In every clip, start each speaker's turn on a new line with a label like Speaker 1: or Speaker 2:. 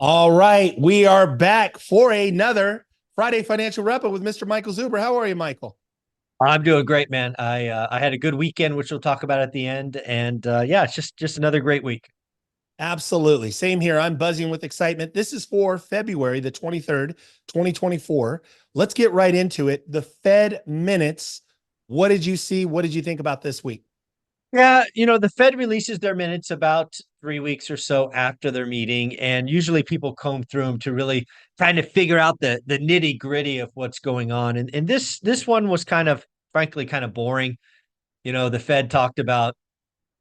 Speaker 1: All right, we are back for another Friday Financial Wrap Up with Mr. Michael Zuber. How are you, Michael?
Speaker 2: I'm doing great, man. I had a good weekend, which we'll talk about at the end, and yeah, it's just another great week.
Speaker 1: Absolutely. Same here. I'm buzzing with excitement. This is for February the 23rd, 2024. Let's get right into it. The Fed minutes. What did you see? What did you think about this week?
Speaker 2: Yeah, the Fed releases their minutes about 3 weeks or so after their meeting, and usually people comb through them to really kind of figure out the nitty gritty of what's going on. And this one was frankly, kind of boring. The Fed talked about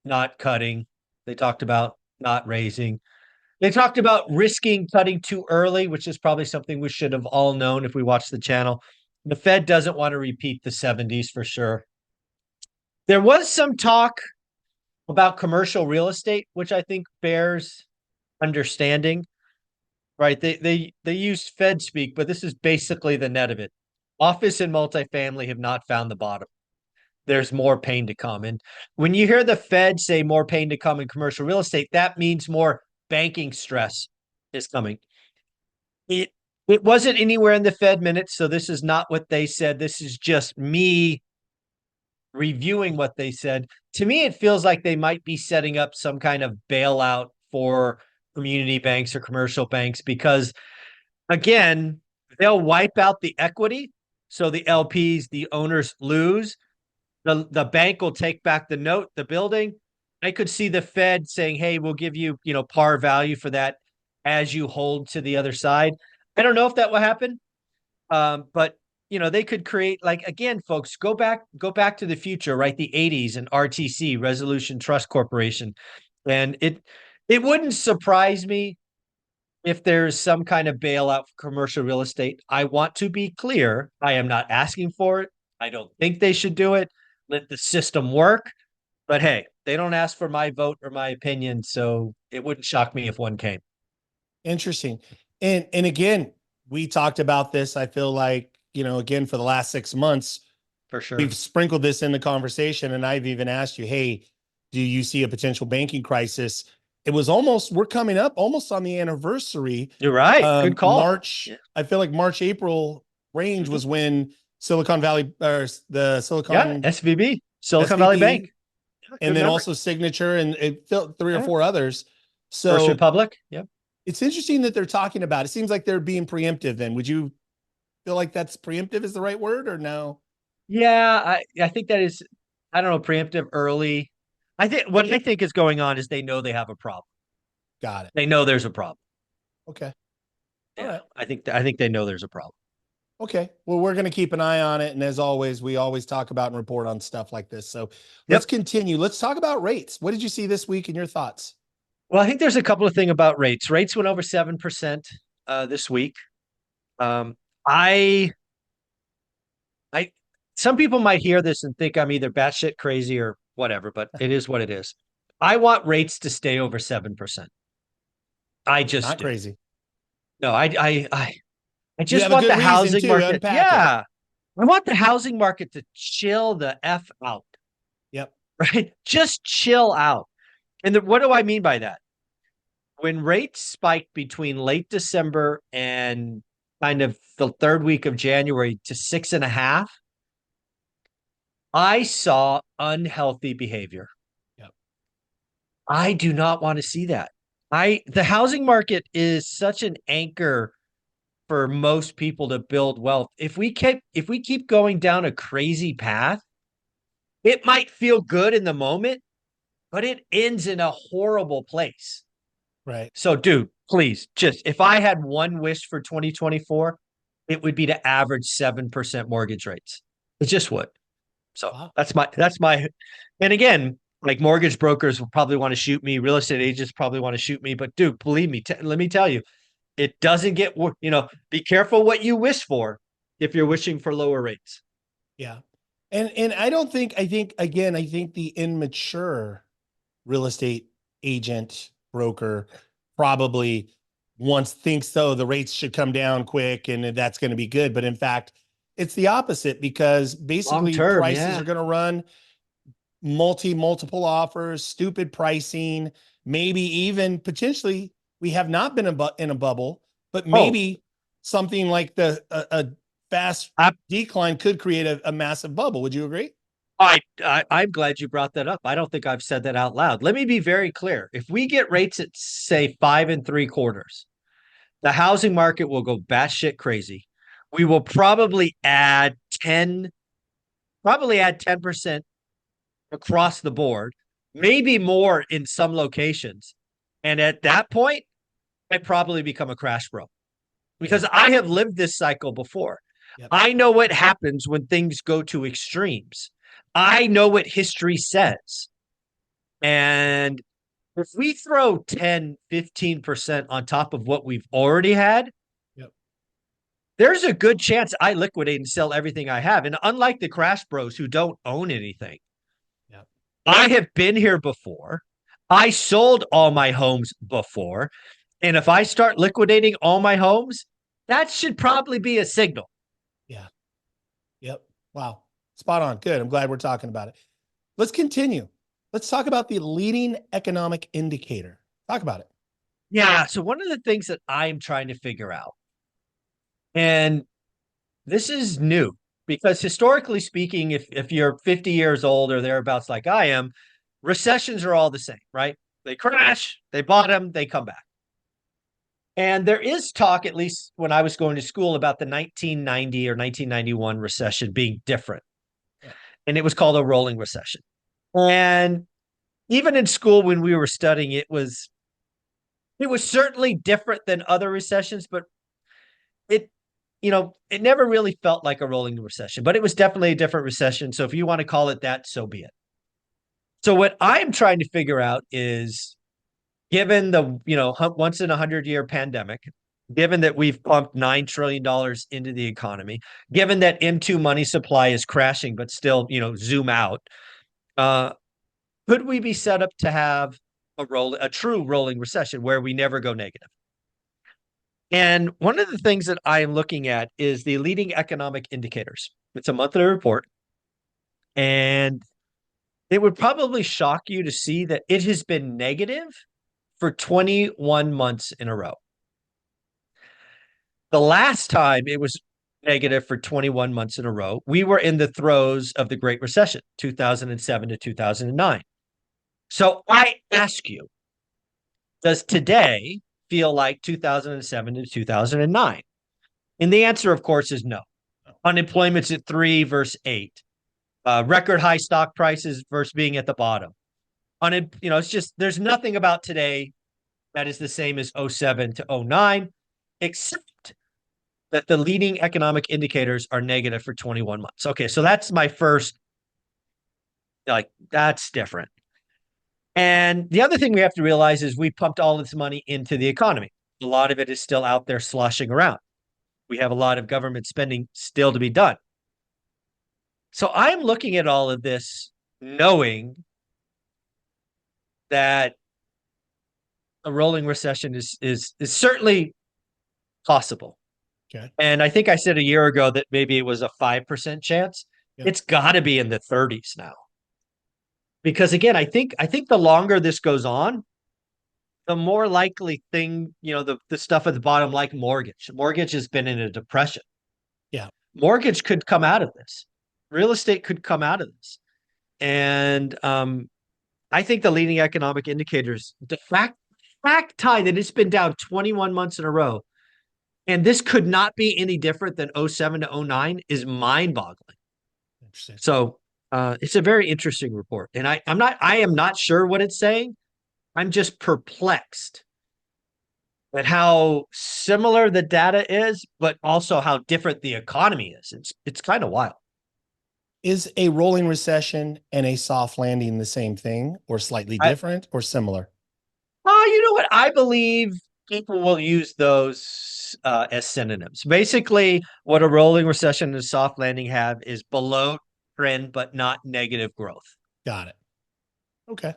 Speaker 2: not cutting, they talked about not raising. They talked about risking cutting too early, which is probably something we should have all known if we watched the channel. The Fed doesn't want to repeat the 70s for sure. There was some talk about commercial real estate, which I think bears understanding, right? They use Fed speak, but this is basically the net of it. Office and multifamily have not found the bottom. There's more pain to come. And when you hear the Fed say more pain to come in commercial real estate, that means more banking stress is coming. It it wasn't anywhere in the Fed minutes, so this is not what they said. This is just me reviewing what they said. To me, it feels like they might be setting up some kind of bailout for community banks or commercial banks because, again, they'll wipe out the equity. So the LPs, the owners lose. The bank will take back the note, the building. I could see the Fed saying, "Hey, we'll give you, par value for that as you hold to the other side." I don't know if that will happen, but they could create, like, again, folks, go back to the future, right? The '80s and RTC, Resolution Trust Corporation, and it wouldn't surprise me if there's some kind of bailout for commercial real estate. I want to be clear. I am not asking for it. I don't think they should do it. Let the system work. But hey, they don't ask for my vote or my opinion, so it wouldn't shock me if one came.
Speaker 1: Interesting. And again, we talked about this. I feel like, again, for the last 6 months,
Speaker 2: For sure.
Speaker 1: we've sprinkled this in the conversation, and I've even asked you, hey, do you see a potential banking crisis? It was almost, we're coming up almost on the anniversary.
Speaker 2: You're right. Good call.
Speaker 1: March,
Speaker 2: Yeah.
Speaker 1: I feel like March, April range
Speaker 2: Mhm.
Speaker 1: was when Silicon Valley or the
Speaker 2: Yeah.
Speaker 1: Silicon
Speaker 2: SVB, Silicon Valley
Speaker 1: SVB,
Speaker 2: Bank. Yeah,
Speaker 1: and
Speaker 2: good
Speaker 1: then
Speaker 2: memory.
Speaker 1: also Signature, and it felt three or
Speaker 2: Yeah.
Speaker 1: four others.
Speaker 2: First
Speaker 1: So
Speaker 2: Republic. Yep.
Speaker 1: it's interesting that they're talking about it. Seems like they're being preemptive then. Would you feel like that's preemptive is the right word or no?
Speaker 2: Yeah, I think that is, I don't know, preemptive early. I think what I think is going on is they know they have a problem.
Speaker 1: Got it.
Speaker 2: They know there's a problem.
Speaker 1: Okay. All
Speaker 2: Yeah,
Speaker 1: right.
Speaker 2: I think they know there's a problem.
Speaker 1: Okay. Well, we're going to keep an eye on it. And as always, we always talk about and report on stuff like this. So let's
Speaker 2: Yep.
Speaker 1: continue. Let's talk about rates. What did you see this week and your thoughts?
Speaker 2: Well, I think there's a couple of things about rates. Rates went over 7% this week. Um, I I some people might hear this and think I'm either batshit crazy or whatever, but it is what it is. I want rates to stay over 7%. I just
Speaker 1: Not
Speaker 2: do.
Speaker 1: crazy.
Speaker 2: No, I
Speaker 1: You
Speaker 2: just
Speaker 1: have a
Speaker 2: want
Speaker 1: good
Speaker 2: the
Speaker 1: reason
Speaker 2: housing
Speaker 1: to
Speaker 2: market.
Speaker 1: unpack it.
Speaker 2: Yeah. I want the housing market to chill the F out,
Speaker 1: Yep.
Speaker 2: right? Just chill out. And what do I mean by that? When rates spiked between late December and kind of the third week of January to 6.5, I saw unhealthy behavior.
Speaker 1: Yep.
Speaker 2: I do not want to see that. The housing market is such an anchor for most people to build wealth. If we keep going down a crazy path, it might feel good in the moment, but it ends in a horrible place.
Speaker 1: Right.
Speaker 2: So, dude, please, just if I had one wish for 2024, it would be to average 7% mortgage rates. It just would. So
Speaker 1: Wow.
Speaker 2: that's my, and again, like, mortgage brokers will probably want to shoot me, real estate agents probably want to shoot me, but dude, believe me, let me tell you, it doesn't get, be careful what you wish for if you're wishing for lower rates.
Speaker 1: Yeah. And I think the immature real estate agent broker probably once thinks so the rates should come down quick and that's going to be good, but in fact it's the opposite because
Speaker 2: Long
Speaker 1: basically
Speaker 2: term,
Speaker 1: prices
Speaker 2: yeah.
Speaker 1: are going to run multiple offers, stupid pricing, maybe even potentially we have not been in a bubble, but
Speaker 2: Oh.
Speaker 1: maybe something like a fast
Speaker 2: I-
Speaker 1: decline could create a massive bubble. Would you agree?
Speaker 2: I'm glad you brought that up. I don't think I've said that out loud. Let me be very clear. If we get rates at say 5.75, the housing market will go batshit crazy. We will probably add 10% across the board, maybe more in some locations. And at that point, I'd probably become a crash bro because I have lived this cycle before.
Speaker 1: Yep.
Speaker 2: I know what happens when things go to extremes. I know what history says. And if we throw 10, 15% on top of what we've already had,
Speaker 1: Yep.
Speaker 2: there's a good chance I liquidate and sell everything I have. And unlike the crash bros who don't own anything,
Speaker 1: Yep.
Speaker 2: I have been here before. I sold all my homes before. And if I start liquidating all my homes, that should probably be a signal.
Speaker 1: Yeah. Yep. Wow. Spot on. Good. I'm glad we're talking about it. Let's continue. Let's talk about the leading economic indicator. Talk about it.
Speaker 2: Yeah. So one of the things that I'm trying to figure out, and this is new because historically speaking, if you're 50 years old or thereabouts like I am, recessions are all the same, right? They crash, they bottom, they come back. And there is talk, at least when I was going to school, about the 1990 or 1991 recession being different.
Speaker 1: Yeah.
Speaker 2: And it was called a rolling recession. And even in school when we were studying, it was certainly different than other recessions, but it it never really felt like a rolling recession, but it was definitely a different recession. So if you want to call it that, so be it. So what I'm trying to figure out is, given the once in 100-year pandemic, given that we've pumped $9 trillion into the economy, given that M2 money supply is crashing, but still, zoom out, could we be set up to have a true rolling recession where we never go negative? And one of the things that I am looking at is the leading economic indicators. It's a monthly report. And it would probably shock you to see that it has been negative for 21 months in a row. The last time it was negative for 21 months in a row, we were in the throes of the Great Recession, 2007 to 2009. So I ask you, does today feel like 2007 to 2009? And the answer, of course, is no. Unemployment's at 3 versus 8. Record high stock prices versus being at the bottom. It's just, there's nothing about today that is the same as 07 to 09, except that the leading economic indicators are negative for 21 months. Okay, so that's my first, that's different. And the other thing we have to realize is we pumped all this money into the economy. A lot of it is still out there sloshing around. We have a lot of government spending still to be done. So I'm looking at all of this knowing that a rolling recession is certainly possible.
Speaker 1: Okay.
Speaker 2: And I think I said a year ago that maybe it was a 5% chance. Yep. It's got to be in the 30s now. Because again, I think the longer this goes on, the more likely thing, the stuff at the bottom, like mortgage. Mortgage has been in a depression.
Speaker 1: Yeah.
Speaker 2: Mortgage could come out of this. Real estate could come out of this. And I think the leading economic indicators, the fact that it's been down 21 months in a row, and this could not be any different than 07 to 09 is mind-boggling. Interesting. So it's a very interesting report. And I am not sure what it's saying. I'm just perplexed at how similar the data is, but also how different the economy is. It's kind of wild.
Speaker 1: Is a rolling recession and a soft landing the same thing, or slightly different, or similar?
Speaker 2: You know what? I believe people will use those as synonyms. Basically, what a rolling recession and a soft landing have is below trend, but not negative growth.
Speaker 1: Got it. Okay.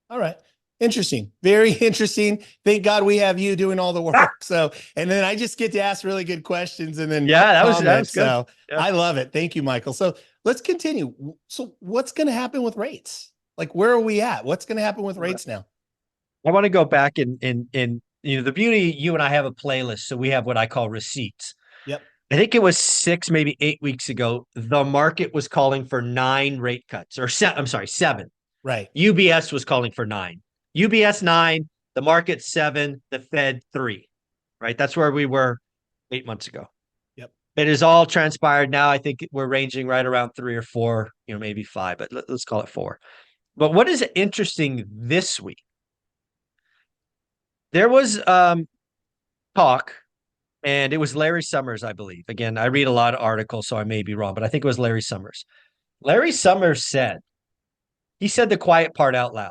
Speaker 1: All right. Interesting. Very interesting. Thank God we have you doing all the work. So, and then I just get to ask really good questions and then
Speaker 2: that was good.
Speaker 1: So yeah. I love it. Thank you, Michael. So let's continue. So what's going to happen with rates? Like, where are we at? What's going to happen with rates now?
Speaker 2: I want to go back and the beauty, you and I have a playlist, so we have what I call receipts.
Speaker 1: Yep.
Speaker 2: I think it was 6, maybe 8 weeks ago. The market was calling for 9 rate cuts, or I'm sorry, 7.
Speaker 1: Right.
Speaker 2: UBS was calling for 9. UBS 9, the market 7, the Fed 3. Right. That's where we were 8 months ago.
Speaker 1: Yep.
Speaker 2: It is all transpired now. I think we're ranging right around 3 or 4, maybe 5, but let's call it 4. But what is interesting this week? There was talk, and it was Larry Summers, I believe. Again, I read a lot of articles, so I may be wrong, but I think it was Larry Summers. Larry Summers he said the quiet part out loud.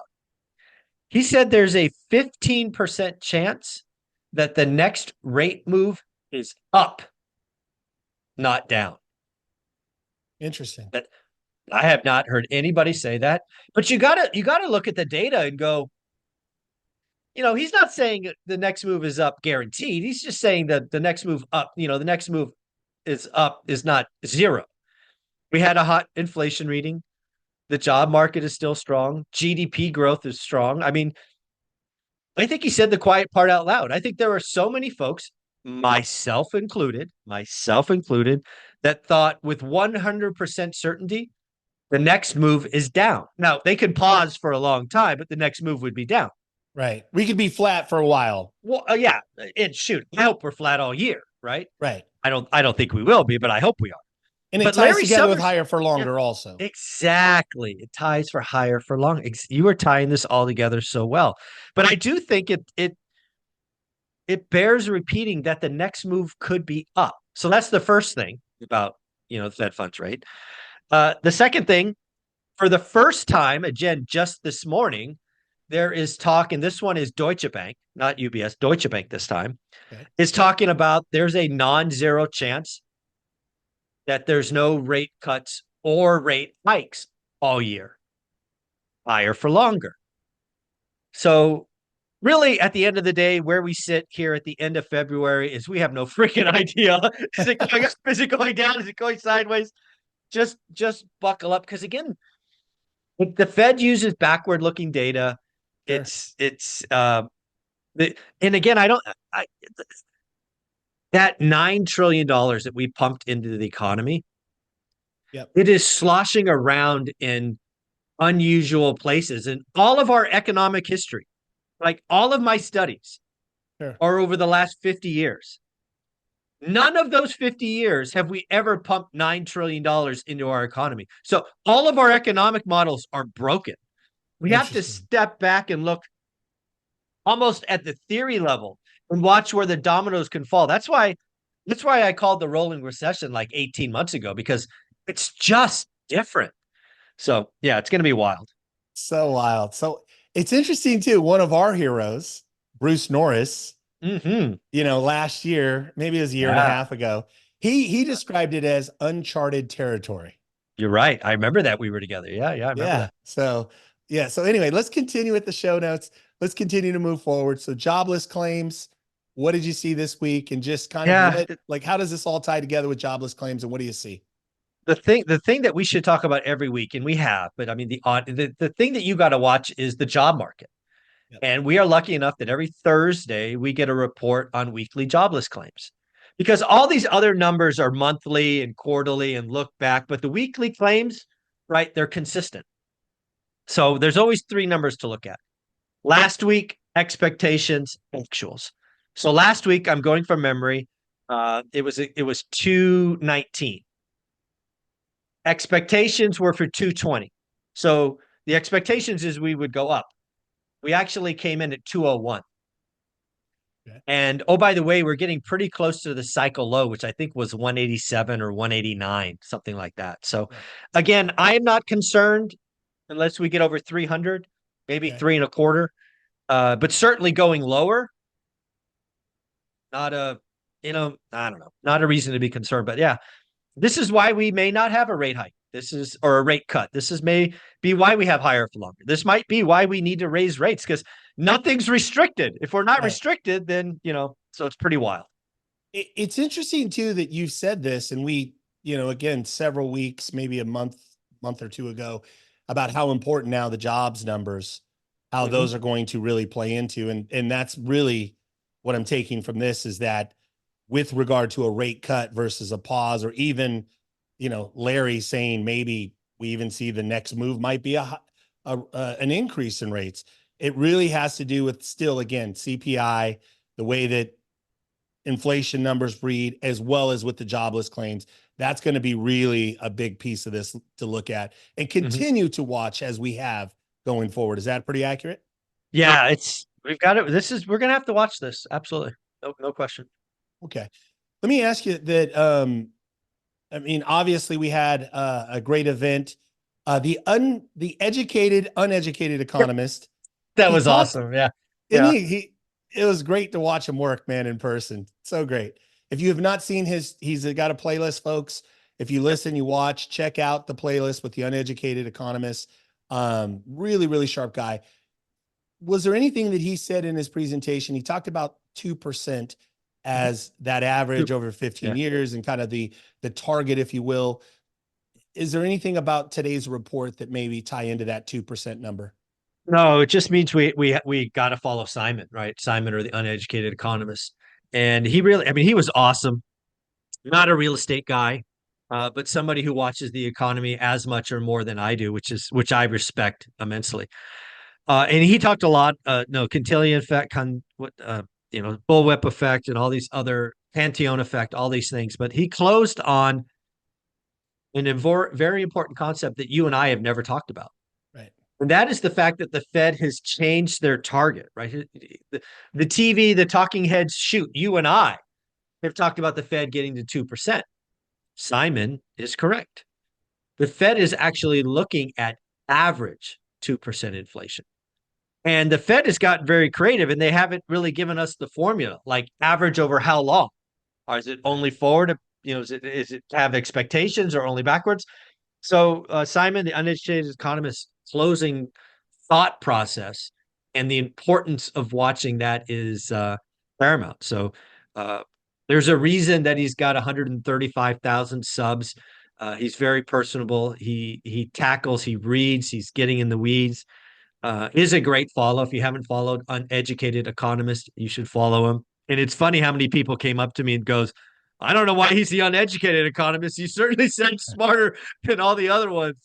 Speaker 2: He said there's a 15% chance that the next rate move is up, not down.
Speaker 1: Interesting.
Speaker 2: I have not heard anybody say that, but you gotta look at the data and go, he's not saying the next move is up guaranteed. He's just saying that the next move up, the next move is up is not 0. We had a hot inflation reading. The job market is still strong. GDP growth is strong. I mean, I think he said the quiet part out loud. I think there were so many folks, myself included, that thought with 100% certainty the next move is down. Now, they could pause for a long time, but the next move would be down.
Speaker 1: Right. We could be flat for a while.
Speaker 2: Well, yeah. And shoot, I hope we're flat all year, right?
Speaker 1: Right.
Speaker 2: I don't think we will be, but I hope we are.
Speaker 1: And it
Speaker 2: But
Speaker 1: ties
Speaker 2: Larry
Speaker 1: together with
Speaker 2: Summers-
Speaker 1: higher for longer also.
Speaker 2: Exactly. It ties for higher for long. You were tying this all together so well. But I do think it bears repeating that the next move could be up. So that's the first thing about, the Fed funds rate. The second thing, for the first time, again, just this morning, there is talk, and this one is Deutsche Bank, not UBS, Deutsche Bank this time, is talking about there's a non-zero chance that there's no rate cuts or rate hikes all year, higher for longer. So really, at the end of the day, where we sit here at the end of February is we have no freaking idea. Is it going down? Is it going sideways? Just buckle up. Because again, if the Fed uses backward-looking data,
Speaker 1: Sure.
Speaker 2: and again, that $9 trillion that we pumped into the economy,
Speaker 1: Yep.
Speaker 2: It is sloshing around in unusual places. And all of our economic history, like all of my studies,
Speaker 1: Sure.
Speaker 2: are over the last 50 years. None of those 50 years have we ever pumped $9 trillion into our economy. So all of our economic models are broken. We have to step back and look almost at the theory level and watch where the dominoes can fall. That's why I called the rolling recession like 18 months ago, because it's just different. So yeah, it's going to be wild.
Speaker 1: So wild. So it's interesting too. One of our heroes, Bruce Norris, last year, maybe it was a year and a half ago, he described it as uncharted territory.
Speaker 2: You're right. I remember that we were together. Yeah, I remember that.
Speaker 1: So anyway, let's continue with the show notes. Let's continue to move forward. So jobless claims, what did you see this week? And just kind of how does this all tie together with jobless claims, and what do you see?
Speaker 2: The thing that we should talk about every week, and we have, but I mean, the thing that you got to watch is the job market. Yep. And we are lucky enough that every Thursday we get a report on weekly jobless claims, because all these other numbers are monthly and quarterly and look back, but the weekly claims, right, they're consistent. So there's always 3 numbers to look at. Last week, expectations, actuals. So last week, I'm going from memory. It was 219. Expectations were for 220. So the expectations is we would go up. We actually came in at 201. Okay. And oh, by the way, we're getting pretty close to the cycle low, which I think was 187 or 189, something like that. So again, I am not concerned unless we get over 300, maybe 3.25. But certainly going lower, not a reason to be concerned. But yeah, this is why we may not have a rate hike. Or a rate cut. May be why we have higher for longer. This might be why we need to raise rates, because nothing's restricted. If we're not restricted, then, so it's pretty wild.
Speaker 1: It's interesting too that you said this, and we, again, several weeks, maybe a month or two ago, about how important now the jobs numbers, how those are going to really play into, and that's really what I'm taking from this is that with regard to a rate cut versus a pause, or even, Larry saying maybe we even see the next move might be an increase in rates. It really has to do with still, again, CPI, the way that inflation numbers read, as well as with the jobless claims. That's going to be really a big piece of this to look at and continue to watch as we have going forward. Is that pretty accurate?
Speaker 2: Yeah, we've got it. We're gonna have to watch this. Absolutely. No question.
Speaker 1: Okay. Let me ask you that. I mean, obviously we had a great event. The educated, uneducated economist.
Speaker 2: That
Speaker 1: He
Speaker 2: was
Speaker 1: talked,
Speaker 2: awesome. Yeah.
Speaker 1: and
Speaker 2: Yeah.
Speaker 1: it was great to watch him work, man, in person. So great. If you have not seen he's got a playlist, folks. If you listen, you watch, check out the playlist with the uneducated economist. Really, really sharp guy. Was there anything that he said in his presentation? He talked about 2% as that average over 15 years and kind of the target, if you will. Is there anything about today's report that maybe tie into that 2% number?
Speaker 2: No, it just means we got to follow Simon, right? Simon, or the uneducated economist. And he really, I mean, he was awesome. Not a real estate guy, but somebody who watches the economy as much or more than I do, which I respect immensely. And he talked a lot, no, Cantillon effect, bullwhip effect, and all these other Cantillon effect, all these things. But he closed on very important concept that you and I have never talked about.
Speaker 1: Right.
Speaker 2: And that is the fact that the Fed has changed their target, right? The TV, the talking heads, shoot, you and I have talked about the Fed getting to 2%. Simon is correct. The Fed is actually looking at average 2% inflation. And the Fed has gotten very creative, and they haven't really given us the formula, like average over how long? Or is it only forward? Is it have expectations or only backwards? So Simon, the uneducated economist, closing thought process and the importance of watching that is paramount. So there's a reason that he's got 135,000 subs. He's very personable. He tackles, he reads, he's getting in the weeds. Is a great follow. If you haven't followed Uneducated Economist, you should follow him. And it's funny how many people came up to me and goes, I don't know why he's the uneducated economist. He certainly sounds smarter than all the other ones.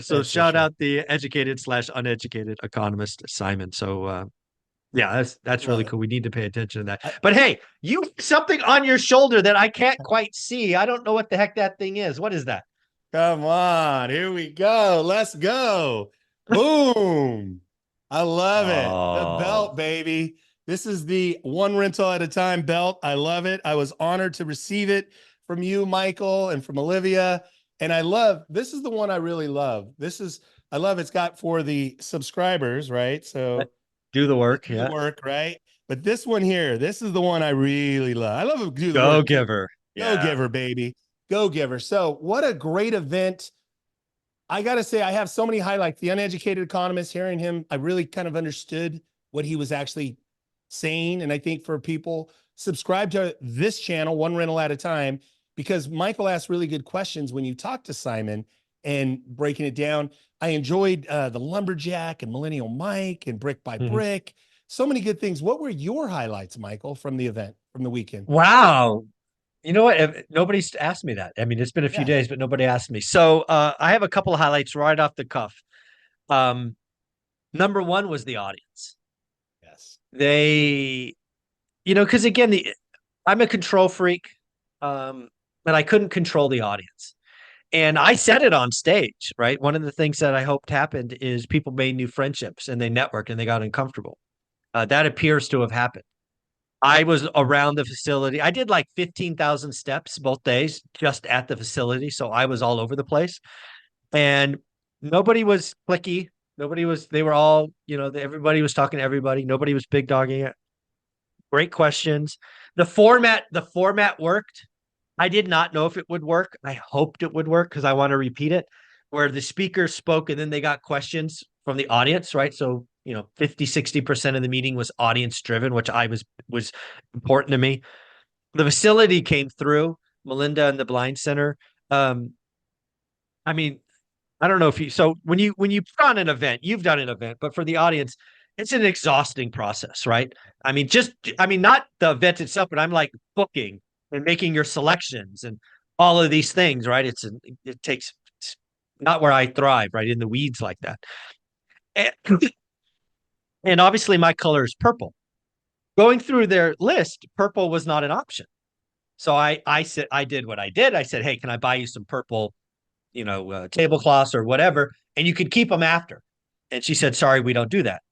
Speaker 2: So shout out the educated/uneducated economist, Simon. So yeah, that's really cool. We need to pay attention to that. But hey, you have something on your shoulder that I can't quite see. I don't know what the heck that thing is. What is that?
Speaker 1: Come on, here we go. Let's go. Boom. I love it. The belt, baby. This is the one rental at a time belt. I love it. I was honored to receive it from you, Michael, and from Olivia. And this is the one I really love. I love it's got for the subscribers, right? So
Speaker 2: do the work.
Speaker 1: Do the work, right? But this one here, this is the one I really love. I love do the
Speaker 2: Go
Speaker 1: work.
Speaker 2: Giver.
Speaker 1: Go Giver, baby. Go Giver. So what a great event. I got to say, I have so many highlights. The uneducated economist, hearing him, I really kind of understood what he was actually saying. And I think for people, subscribe to this channel, one rental at a time, because Michael asked really good questions when you talk to Simon and breaking it down. I enjoyed the lumberjack and millennial Mike and brick by brick. So many good things. What were your highlights, Michael, from the event, from the weekend?
Speaker 2: Wow. You know what? Nobody's asked me that. I mean, it's been a few days, but nobody asked me. So I have a couple of highlights right off the cuff. Number one was the audience.
Speaker 1: Yes.
Speaker 2: They, because again, I'm a control freak, but I couldn't control the audience. And I said it on stage, right? One of the things that I hoped happened is people made new friendships and they networked and they got uncomfortable. That appears to have happened. I was around the facility. I did like 15,000 steps both days just at the facility. So I was all over the place and nobody was clicky. They were all, everybody was talking to everybody. Nobody was big dogging it. Great questions. The format worked. I did not know if it would work. I hoped it would work because I want to repeat it, where the speakers spoke and then they got questions from the audience, right? So 50-60% of the meeting was audience driven, which was important to me. The facility came through, Melinda and the Blind Center. I mean, I don't know if so when you put on an event, you've done an event, but for the audience, it's an exhausting process, right? I mean, not the event itself, but I'm like booking and making your selections and all of these things, right? It takes, it's not where I thrive, right? In the weeds like that. And, and obviously my color is purple. Going through their list, purple was not an option. So I said, I did what I did. I said, hey, can I buy you some purple, tablecloths or whatever? And you could keep them after. And she said, sorry, we don't do that.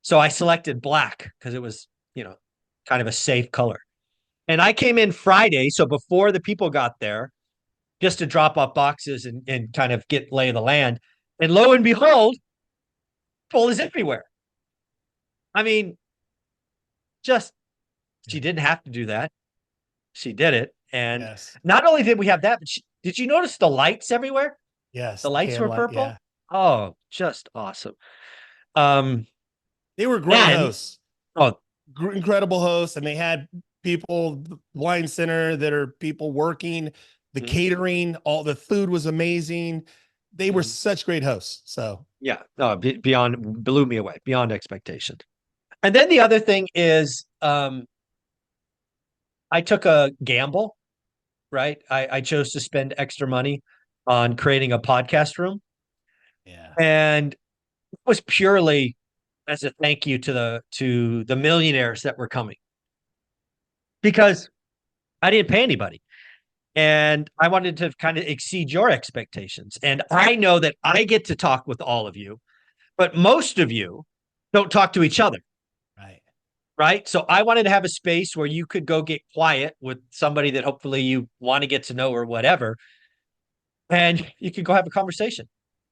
Speaker 2: So I selected black because it was, kind of a safe color. And I came in Friday, so before the people got there, just to drop off boxes and kind of get lay of the land. And lo and behold, pole is everywhere. I mean, just she didn't have to do that. She did it. And
Speaker 1: Yes.
Speaker 2: not only did we have that, but did you notice the lights everywhere?
Speaker 1: Yes.
Speaker 2: The lights
Speaker 1: Can
Speaker 2: were
Speaker 1: light.
Speaker 2: purple.
Speaker 1: Yeah.
Speaker 2: Oh, just awesome. Um,
Speaker 1: They were great
Speaker 2: and
Speaker 1: hosts,
Speaker 2: oh,
Speaker 1: incredible hosts, and they had people, the wine center that are people working, the
Speaker 2: mhm,
Speaker 1: catering, all the food was amazing. They were
Speaker 2: mhm.
Speaker 1: such great hosts. So
Speaker 2: Yeah, no, beyond blew me away, beyond expectation. And then the other thing is, I took a gamble, right? I chose to spend extra money on creating a podcast room,
Speaker 1: yeah.
Speaker 2: and it was purely as a thank you to the millionaires that were coming because I didn't pay anybody. And I wanted to kind of exceed your expectations. And I know that I get to talk with all of you, but most of you don't talk to each other.
Speaker 1: Right.
Speaker 2: Right. So I wanted to have a space where you could go get quiet with somebody that hopefully you want to get to know or whatever. And you could go have a conversation.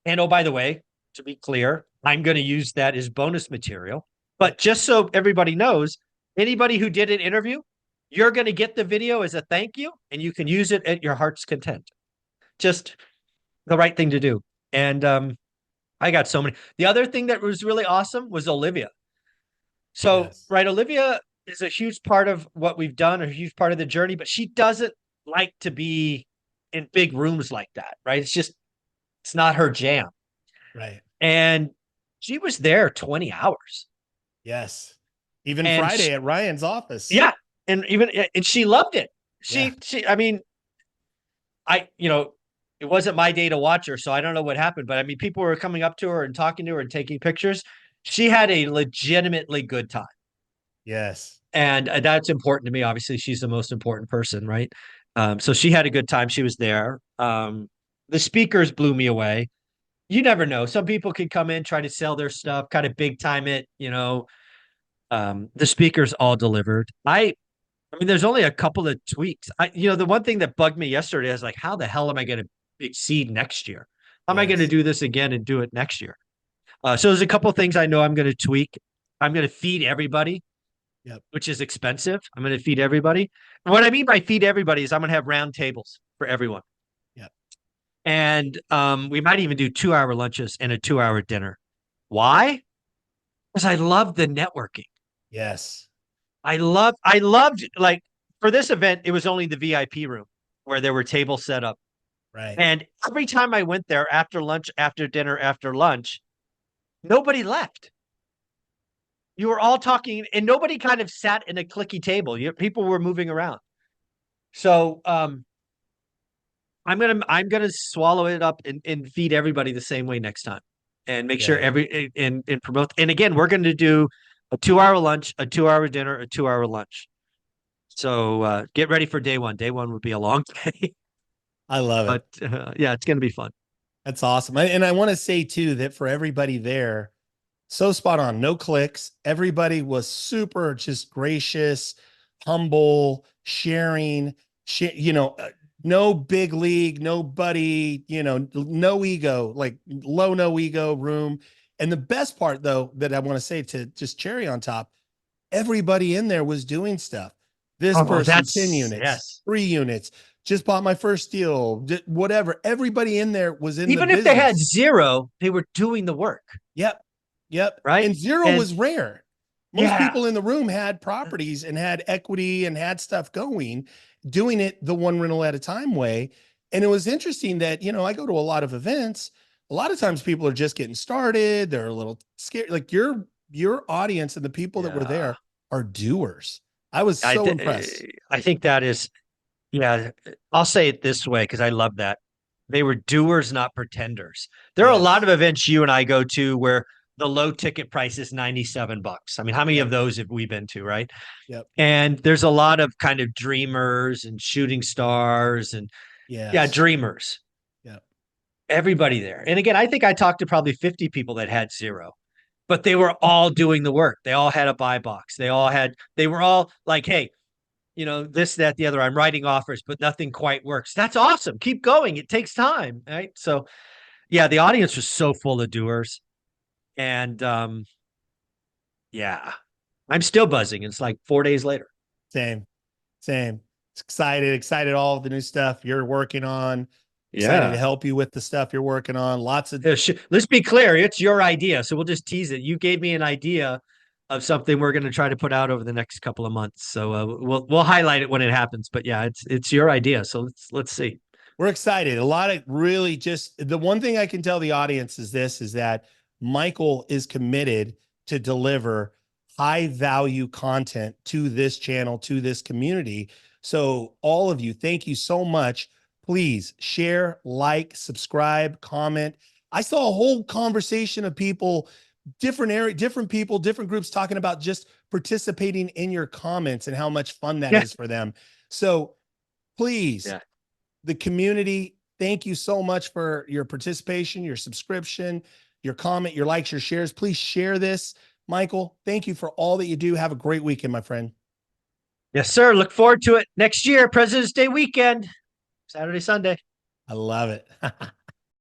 Speaker 2: And oh, by the way, to be clear, I'm going to use that as bonus material. But just so everybody knows, anybody who did an interview, you're going to get the video as a thank you and you can use it at your heart's content. Just the right thing to do. And I got so many. The other thing that was really awesome was Olivia. So,
Speaker 1: Yes.
Speaker 2: right, Olivia is a huge part of what we've done, a huge part of the journey, but she doesn't like to be in big rooms like that, right? It's not her jam.
Speaker 1: Right.
Speaker 2: And she was there 20 hours.
Speaker 1: Yes. Even
Speaker 2: And
Speaker 1: Friday at Ryan's office.
Speaker 2: yeah, and she loved it.
Speaker 1: Yeah.
Speaker 2: I mean, it wasn't my day to watch her, so I don't know what happened, but I mean, people were coming up to her and talking to her and taking pictures. She had a legitimately good time.
Speaker 1: Yes.
Speaker 2: And that's important to me. Obviously, she's the most important person, right? So she had a good time. She was there. The speakers blew me away. You never know. Some people can come in, try to sell their stuff, kind of big time it, the speakers all delivered. I mean, there's only a couple of tweaks. The one thing that bugged me yesterday is like, how the hell am I going to exceed next year? How am I going to
Speaker 1: Yes.
Speaker 2: do this again and do it next year? So there's a couple of things I know I'm going to tweak. I'm going to feed everybody,
Speaker 1: Yep.
Speaker 2: which is expensive. I'm going to feed everybody. And what I mean by feed everybody is I'm going to have round tables for everyone.
Speaker 1: Yep.
Speaker 2: And we might even do 2-hour lunches and a 2-hour dinner. Why? Because I love the networking.
Speaker 1: Yes.
Speaker 2: I loved like for this event, it was only the VIP room where there were tables set up.
Speaker 1: Right.
Speaker 2: And every time I went there after lunch, after dinner, after lunch, nobody left. You were all talking and nobody kind of sat in a clicky table. People were moving around. So I'm gonna swallow it up and feed everybody the same way next time and make sure
Speaker 1: Yeah.
Speaker 2: and promote. And again, we're going to do a 2-hour lunch, a 2-hour dinner, a 2-hour lunch. So get ready for day one. Day one would be a long day,
Speaker 1: I love it.
Speaker 2: but yeah, it's going to be fun.
Speaker 1: That's awesome. And I want to say too that for everybody there, so spot on, no clicks. Everybody was super just gracious, humble, sharing, no big league, nobody, no ego, like low, no ego room. And the best part though, that I want to say to just cherry on top, everybody in there was doing stuff. This
Speaker 2: Oh,
Speaker 1: person, 10
Speaker 2: that's
Speaker 1: units,
Speaker 2: yes.
Speaker 1: 3 units, just bought my first deal, whatever. Everybody in there was in the
Speaker 2: Even if they had
Speaker 1: business.
Speaker 2: zero, they were doing the work.
Speaker 1: Yep. Yep.
Speaker 2: Right.
Speaker 1: And zero
Speaker 2: And
Speaker 1: was rare. Most
Speaker 2: yeah,
Speaker 1: people in the room had properties and had equity and had stuff going, doing it the one rental at a time way. And it was interesting that, I go to a lot of events. A lot of times people are just getting started. They're a little scared. Like you're your audience and the people that were
Speaker 2: Yeah.
Speaker 1: there are doers. I was
Speaker 2: I
Speaker 1: so
Speaker 2: th-
Speaker 1: impressed.
Speaker 2: I think that is, yeah, I'll say it this way because I love that. They were doers, not pretenders. There are a lot
Speaker 1: Yes.
Speaker 2: of events you and I go to where the low ticket price is $97. I mean, how many
Speaker 1: Yep.
Speaker 2: of those have we been to, right?
Speaker 1: Yep.
Speaker 2: And there's a lot of kind of dreamers and shooting stars and yeah,
Speaker 1: Yes.
Speaker 2: dreamers.
Speaker 1: Yep.
Speaker 2: Everybody there. And again, I think I talked to probably 50 people that had zero, but they were all doing the work. They all had a buy box. They were all like, hey, this, that, the other. I'm writing offers, but nothing quite works. That's awesome. Keep going. It takes time. Right. So, yeah, the audience was so full of doers. And yeah, I'm still buzzing. It's like 4 days later.
Speaker 1: Same. Same. Excited all of the new stuff you're working on. Excited to
Speaker 2: Yeah.
Speaker 1: help you with the stuff you're working on. Lots of
Speaker 2: Let's be clear. It's your idea. So we'll just tease it. You gave me an idea of something we're going to try to put out over the next couple of months. So we'll highlight it when it happens. But yeah, it's your idea. So let's see.
Speaker 1: we're excited. A lot of really just the one thing I can tell the audience is that Michael is committed to deliver high value content to this channel, to this community. So all of you, thank you so much. Please share, like, subscribe, comment. I saw a whole conversation of people, different people, different groups talking about just participating in your comments and how much fun that
Speaker 2: Yeah.
Speaker 1: is for them. So please,
Speaker 2: Yeah.
Speaker 1: the community, thank you so much for your participation, your subscription, your comment, your likes, your shares. Please share this. Michael, thank you for all that you do. Have a great weekend, my friend.
Speaker 2: Yes, sir. Look forward to it next year, President's Day weekend, Saturday, Sunday.
Speaker 1: I love it.